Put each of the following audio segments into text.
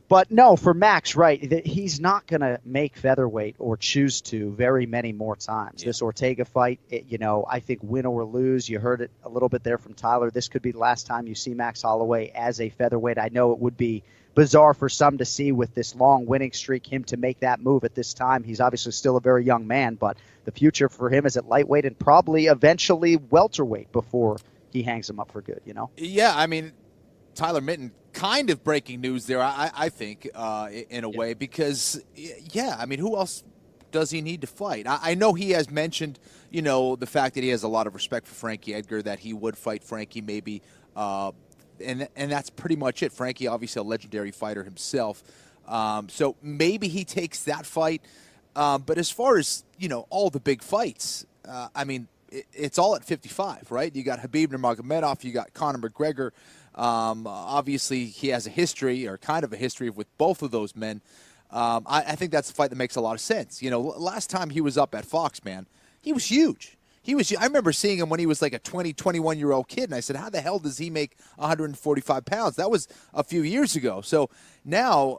But no, for Max, right, he's not going to make featherweight or choose to very many more times. Yeah. This Ortega fight, I think win or lose, you heard it a little bit there from Tyler, this could be the last time you see Max Holloway as a featherweight. I know it would be bizarre for some to see with this long winning streak him to make that move at this time. He's obviously still a very young man, but the future for him is at lightweight and probably eventually welterweight before he hangs him up for good, Yeah, I mean, Tyler Mitten, kind of breaking news there, I think, in a way, because, yeah, I mean, who else does he need to fight? I know he has mentioned, the fact that he has a lot of respect for Frankie Edgar, that he would fight Frankie maybe, and that's pretty much it. Frankie, obviously a legendary fighter himself, so maybe he takes that fight. But as far as, all the big fights, I mean, it's all at 55, right? You got Khabib Nurmagomedov, you got Conor McGregor. Obviously, he has a history, or kind of a history, with both of those men. I think that's a fight that makes a lot of sense. Last time he was up at Fox, man, he was huge. I remember seeing him when he was like a 20, 21-year-old kid, and I said, how the hell does he make 145 pounds? That was a few years ago. So now,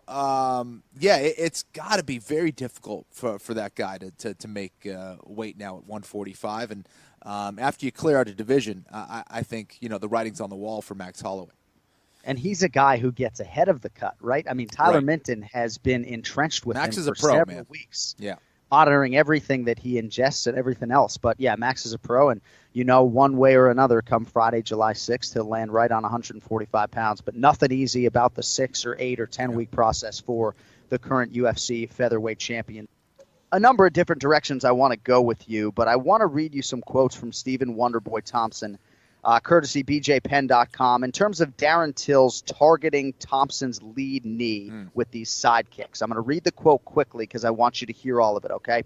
it's got to be very difficult for that guy to make weight now at 145. And after you clear out a division, I think, the writing's on the wall for Max Holloway. And he's a guy who gets ahead of the cut, right? I mean, Tyler Minton has been entrenched with Max him is for a pro, several man. weeks. Yeah. Monitoring everything that he ingests and everything else. But, yeah, Max is a pro, and, one way or another, come Friday, July 6th, he'll land right on 145 pounds. But nothing easy about the 6 or 8 or 10-week process for the current UFC featherweight champion. A number of different directions I want to go with you, but I want to read you some quotes from Stephen Wonderboy Thompson, courtesy BJPenn.com, in terms of Darren Till's targeting Thompson's lead knee with these side kicks. I'm going to read the quote quickly because I want you to hear all of it, okay?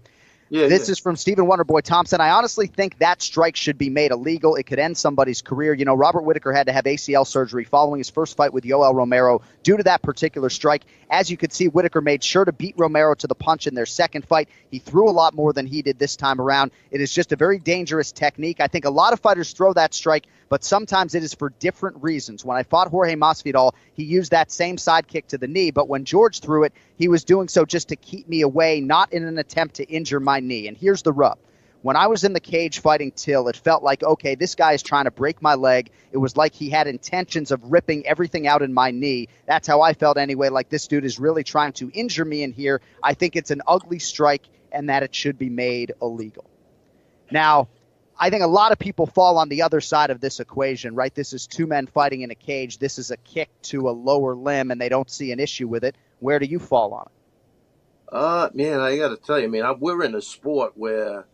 This is from Stephen Wonderboy Thompson. I honestly think that strike should be made illegal. It could end somebody's career. Robert Whittaker had to have ACL surgery following his first fight with Yoel Romero due to that particular strike. As you could see, Whittaker made sure to beat Romero to the punch in their second fight. He threw a lot more than he did this time around. It is just a very dangerous technique. I think a lot of fighters throw that strike, but sometimes it is for different reasons. When I fought Jorge Masvidal, he used that same side kick to the knee, but when George threw it, he was doing so just to keep me away, not in an attempt to injure my knee. And here's the rub. When I was in the cage fighting Till, it felt like, okay, this guy is trying to break my leg. It was like he had intentions of ripping everything out in my knee. That's how I felt anyway, like this dude is really trying to injure me in here. I think it's an ugly strike and that it should be made illegal. Now, I think a lot of people fall on the other side of this equation, right? This is two men fighting in a cage. This is a kick to a lower limb, and they don't see an issue with it. Where do you fall on it? Man, I got to tell you, we're in a sport where,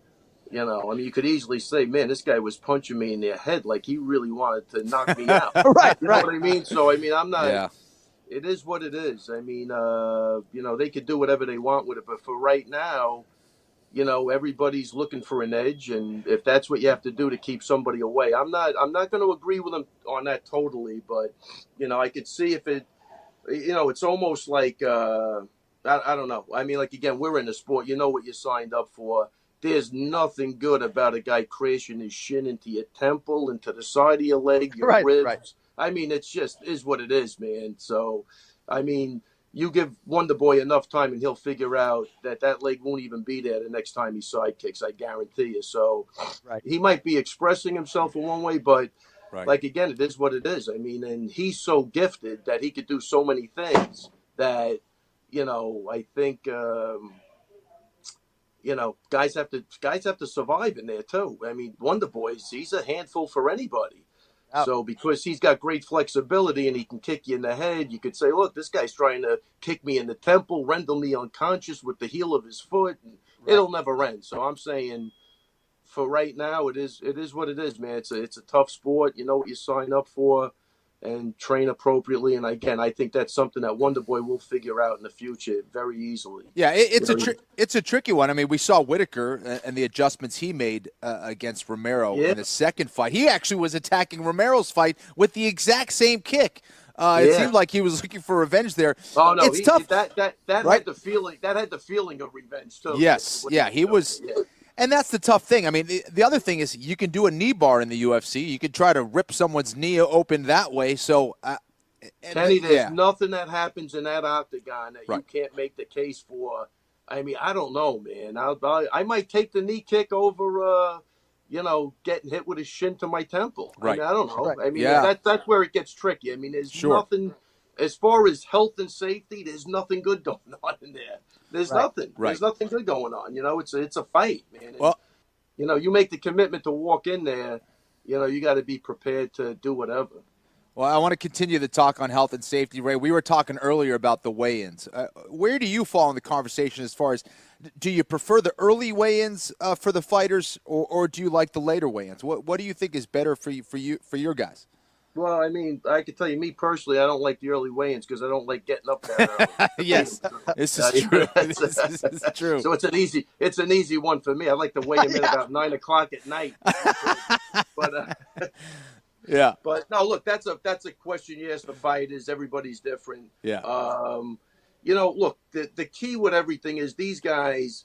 you could easily say, man, this guy was punching me in the head like he really wanted to knock me out. Right. You know what I mean? So, I'm not. Yeah. It is what it is. They could do whatever they want with it, but for right now, everybody's looking for an edge, and if that's what you have to do to keep somebody away, I'm not going to agree with them on that totally, but I could see if it, it's almost like I don't know. Again, we're in the sport. You know what you signed up for. There's nothing good about a guy crashing his shin into your temple, into the side of your leg, your ribs. Right. It's just is what it is, man. So, you give Wonderboy enough time and he'll figure out that leg won't even be there the next time he side kicks, I guarantee you. So He might be expressing himself in one way, but again, it is what it is. And he's so gifted that he could do so many things that, I think, guys have to survive in there too. Wonderboy, he's a handful for anybody. So because he's got great flexibility and he can kick you in the head, you could say, look, this guy's trying to kick me in the temple, render me unconscious with the heel of his foot, and it'll never end. So I'm saying for right now, it is what it is, man. It's a tough sport. You know what you sign up for, and train appropriately. And again, I think that's something that Wonderboy will figure out in the future very easily. Yeah, it's a tricky one. We saw Whittaker and the adjustments he made against Romero in the second fight. He actually was attacking Romero's fight with the exact same kick. It seemed like he was looking for revenge there. Oh no, it's tough. That had the feeling. That had the feeling of revenge too. Yes, he was. Yeah. And that's the tough thing. The other thing is you can do a knee bar in the UFC. You can try to rip someone's knee open that way. So Kenny, there's yeah, nothing that happens in that octagon that you right. can't make the case for. I mean, I don't know, man. I might take the knee kick over, getting hit with a shin to my temple. I Right. mean, I don't know. Right. I mean, Yeah. that's where it gets tricky. I mean, there's Sure. nothing as far as health and safety. There's nothing good going on in there. There's Right. nothing. Right. There's nothing good going on. It's a fight, man. And, Well, you make the commitment to walk in there. You got to be prepared to do whatever. Well, I want to continue the talk on health and safety, Ray. We were talking earlier about the weigh-ins. Where do you fall in the conversation as far as do you prefer the early weigh-ins for the fighters, or do you like the later weigh-ins? What do you think is better for your guys? Well, I mean, I can tell you, me personally, I don't like the early weigh-ins because I don't like getting up that early. Yes, this is true. This is true. So it's an easy one for me. I like to weigh them in about 9 o'clock at night. But Yeah. But no, look, that's a question you ask the fighters. Everybody's different. Yeah. Look, the key with everything is these guys,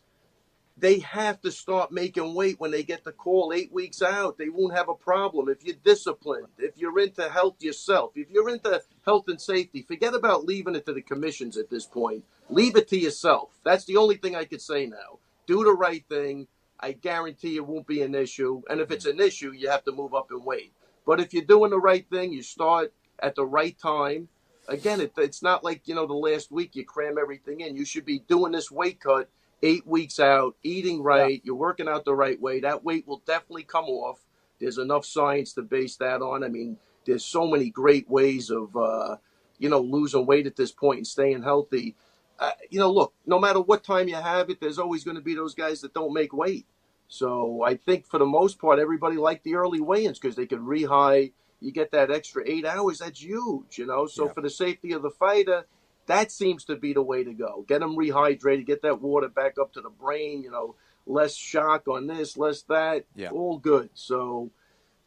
they have to start making weight when they get the call 8 weeks out. They won't have a problem if you're disciplined, if you're into health yourself, if you're into health and safety. Forget about leaving it to the commissions at this point. Leave it to yourself. That's the only thing I could say now. Do the right thing. I guarantee it won't be an issue. And if it's an issue, you have to move up in weight. But if you're doing the right thing, you start at the right time. Again, it's not like, the last week you cram everything in. You should be doing this weight cut 8 weeks out, eating right. Yeah. You're working out the right way. That weight will definitely come off. There's enough science to base that on. I mean, there's so many great ways of, losing weight at this point and staying healthy. Look, no matter what time you have it, there's always going to be those guys that don't make weight. So I think for the most part, everybody liked the early weigh-ins because they could rehigh. You get that extra 8 hours. That's huge, So for the safety of the fighter, that seems to be the way to go. Get them rehydrated, get that water back up to the brain, less shock on this, less that. Yeah. All good. So,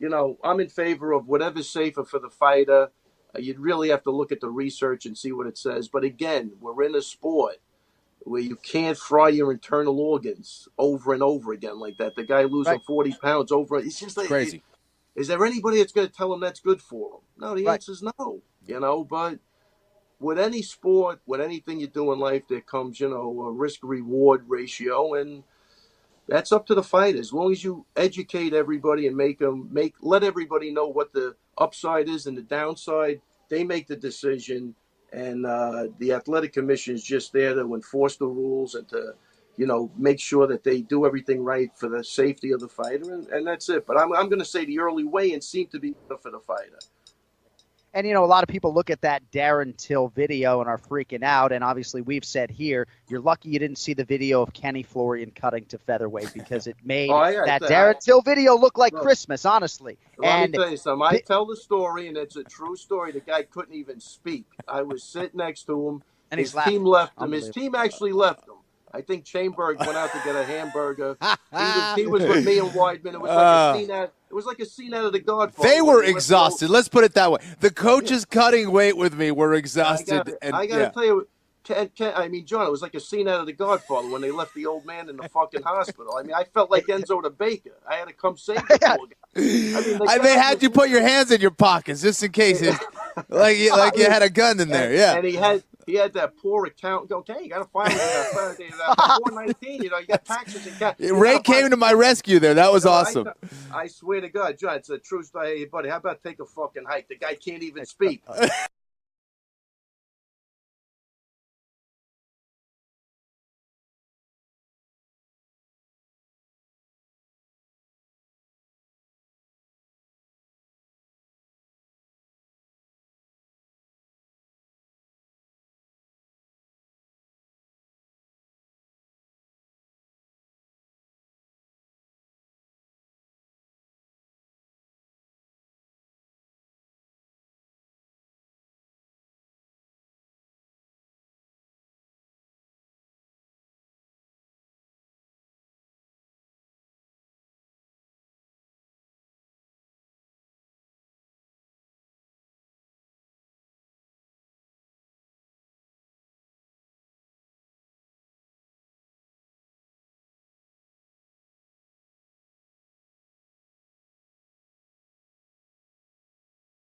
I'm in favor of whatever's safer for the fighter. You'd really have to look at the research and see what it says. But again, we're in a sport where you can't fry your internal organs over and over again like that. The guy losing 40 pounds over, it's just like crazy. Is there anybody that's going to tell him that's good for him? No, the answer is no. But with any sport, with anything you do in life, there comes, a risk-reward ratio, and that's up to the fighter. As long as you educate everybody and let everybody know what the upside is and the downside, they make the decision. And the athletic commission is just there to enforce the rules and to, make sure that they do everything right for the safety of the fighter, and that's it. But I'm going to say the early weigh-ins seem to be good for the fighter. And, a lot of people look at that Darren Till video and are freaking out. And obviously we've said here, you're lucky you didn't see the video of Kenny Florian cutting to featherweight because it made that Darren Till video look like Christmas, honestly. Let me tell you something. I tell the story, and it's a true story. The guy couldn't even speak. I was sitting next to him. And his team left him. His team actually left him. I think Chainberg went out to get a hamburger. He was with me and Weidman. It was like a scene out of The Godfather. They were exhausted. Let's put it that way. The coaches cutting weight with me were exhausted. I got to tell you, John, it was like a scene out of The Godfather when they left the old man in the fucking hospital. I mean, I felt like Enzo the Baker. I had to come save the poor guy. They had you put your hands in your pockets just in case, like you had a gun in there. Yeah, and he had that poor accountant go, okay, you got to file that 419, you got taxes and cash. Ray came to my rescue there. That was awesome. I swear to God, John, it's a true story. Hey, buddy, how about take a fucking hike? The guy can't even speak.